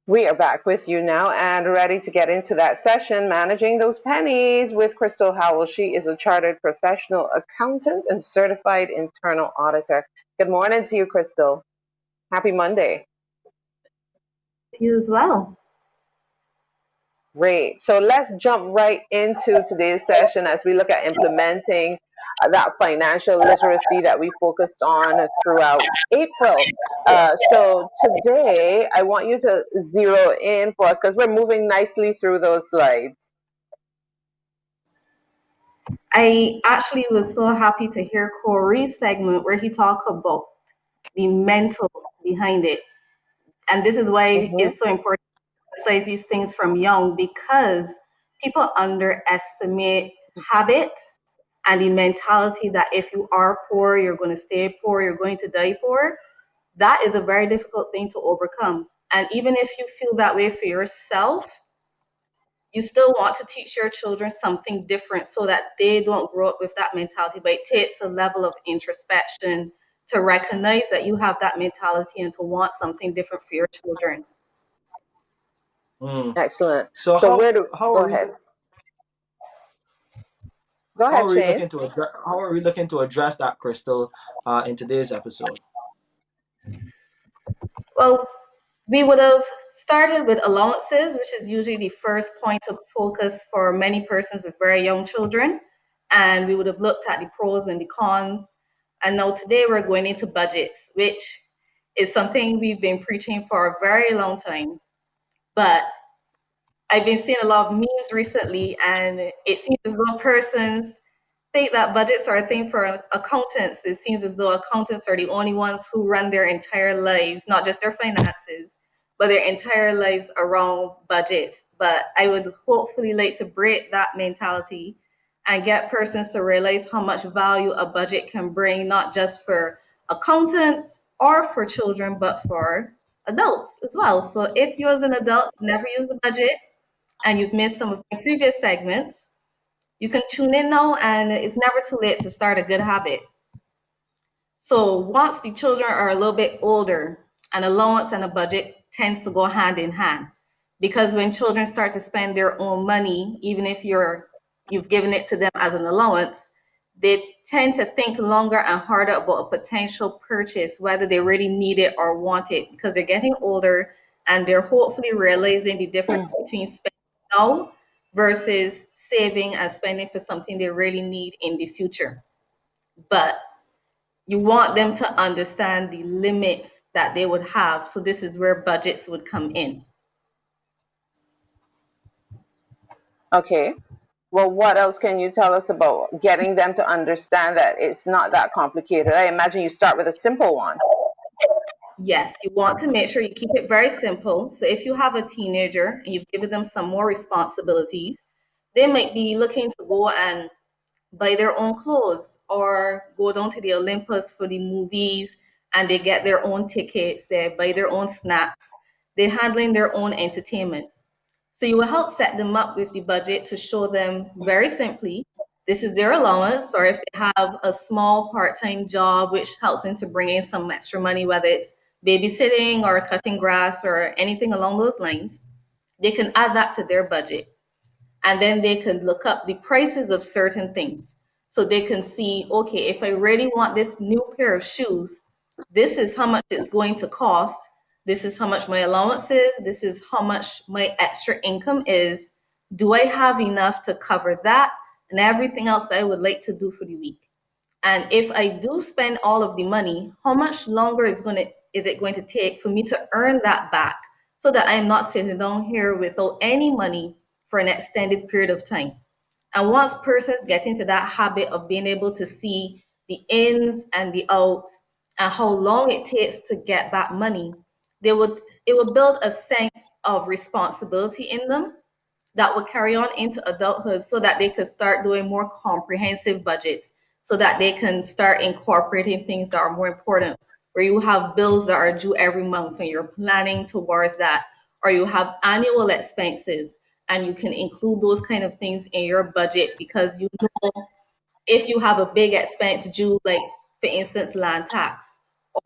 We are back with you now and ready to get into that session, Managing Those Pennies with Crystal Howell. She is a chartered professional accountant and certified internal auditor. Good morning to you, Crystal. Happy Monday. You as well. Great. So let's jump right into today's session as we look at implementing that financial literacy that we focused on throughout April. So today, I want you to zero in for us because we're moving nicely through those slides. I actually was so happy to hear Corey's segment where he talked about the mental behind it. And this is why Mm-hmm. it's so important to emphasize these things from young, because people underestimate habits and the mentality that if you are poor, you're going to stay poor, you're going to die poor. That is a very difficult thing to overcome. And even if you feel that way for yourself, you still want to teach your children something different so that they don't grow up with that mentality. But it takes a level of introspection to recognize that you have that mentality and to want something different for your children. Excellent. So So how where do how go are we ahead? Go how ahead, are we Shane. looking to address how are we looking to address that, Crystal, in today's episode? Well, we would have started with allowances, which is usually the first point of focus for many persons with very young children. And we would have looked at the pros and the cons. And now today we're going into budgets, which is something we've been preaching for a very long time. But I've been seeing a lot of memes recently, and it seems as though persons think that budgets are a thing for accountants. It seems as though accountants are the only ones who run their entire lives, not just their finances, but their entire lives around budgets. But I would hopefully like to break that mentality and get persons to realize how much value a budget can bring, not just for accountants or for children, but for adults as well. So if you as an adult never use a budget and you've missed some of my previous segments, you can tune in now, and it's never too late to start a good habit. So once the children are a little bit older, an allowance and a budget tends to go hand in hand, because when children start to spend their own money, even if you've given it to them as an allowance, they tend to think longer and harder about a potential purchase, whether they really need it or want it, because they're getting older and they're hopefully realizing the difference between spending now versus saving and spending for something they really need in the future. But you want them to understand the limits that they would have. So this is where budgets would come in. Okay. Well, what else can you tell us about getting them to understand that it's not that complicated? I imagine you start with a simple one. Yes, you want to make sure you keep it very simple. So if you have a teenager and you've given them some more responsibilities, they might be looking to go and buy their own clothes or go down to the Olympus for the movies, and they get their own tickets, they buy their own snacks, they're handling their own entertainment. So you will help set them up with the budget to show them very simply this is their allowance, or if they have a small part-time job which helps them to bring in some extra money, whether it's babysitting or cutting grass or anything along those lines, they can add that to their budget. And then they can look up the prices of certain things. So they can see, okay, if I really want this new pair of shoes, this is how much it's going to cost. This is how much my allowance is. This is how much my extra income is. Do I have enough to cover that and everything else I would like to do for the week? And if I do spend all of the money, how much longer is it going to take for me to earn that back so that I'm not sitting down here without any money for an extended period of time? And once persons get into that habit of being able to see the ins and the outs and how long it takes to get back money, it would build a sense of responsibility in them that will carry on into adulthood so that they could start doing more comprehensive budgets, so that they can start incorporating things that are more important, where you have bills that are due every month and you're planning towards that, or you have annual expenses and you can include those kind of things in your budget, because you know if you have a big expense due, like for instance land tax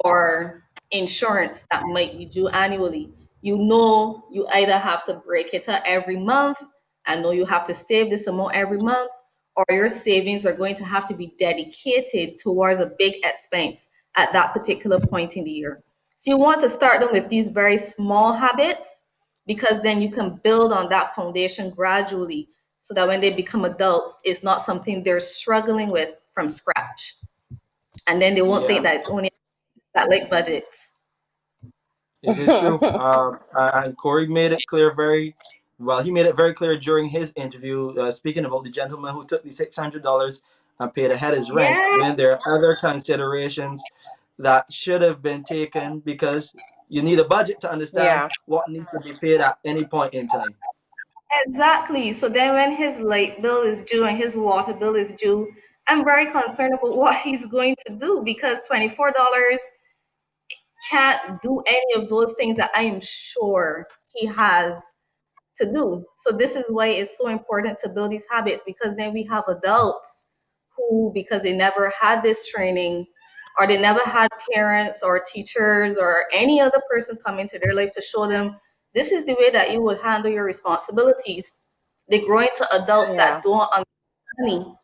or insurance that might be due annually, You know you either have to break it up every month and know you have to save this amount every month, or your savings are going to have to be dedicated towards a big expense at that particular point in the year. So you want to start them with these very small habits, because then you can build on that foundation gradually so that when they become adults, it's not something they're struggling with from scratch. And then they won't think Yeah. that it's only that like budgets. This is true. And Corey made it clear very well. He made it very clear during his interview, speaking about the gentleman who took the $600 and paid ahead his rent, Yeah, when there are other considerations that should have been taken, because you need a budget to understand Yeah. what needs to be paid at any point in time. exactly. So then when his light bill is due and his water bill is due, I'm very concerned about what he's going to do, because $24 can't do any of those things that I am sure he has to do. So this is why it's so important to build these habits, because then we have adults who, because they never had this training, or they never had parents or teachers or any other person come into their life to show them this is the way that you would handle your responsibilities. They grow into adults Yeah. that don't understand money.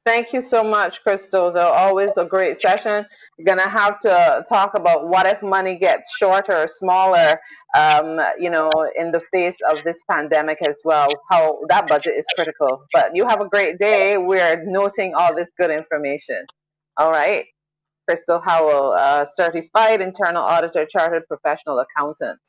Thank you so much, Crystal. Though always a great session. You're gonna have to talk about what if money gets shorter or smaller, in the face of this pandemic as well. How that budget is critical. But you have a great day. We're noting all this good information. All right, Crystal Howell, certified internal auditor, chartered professional accountant.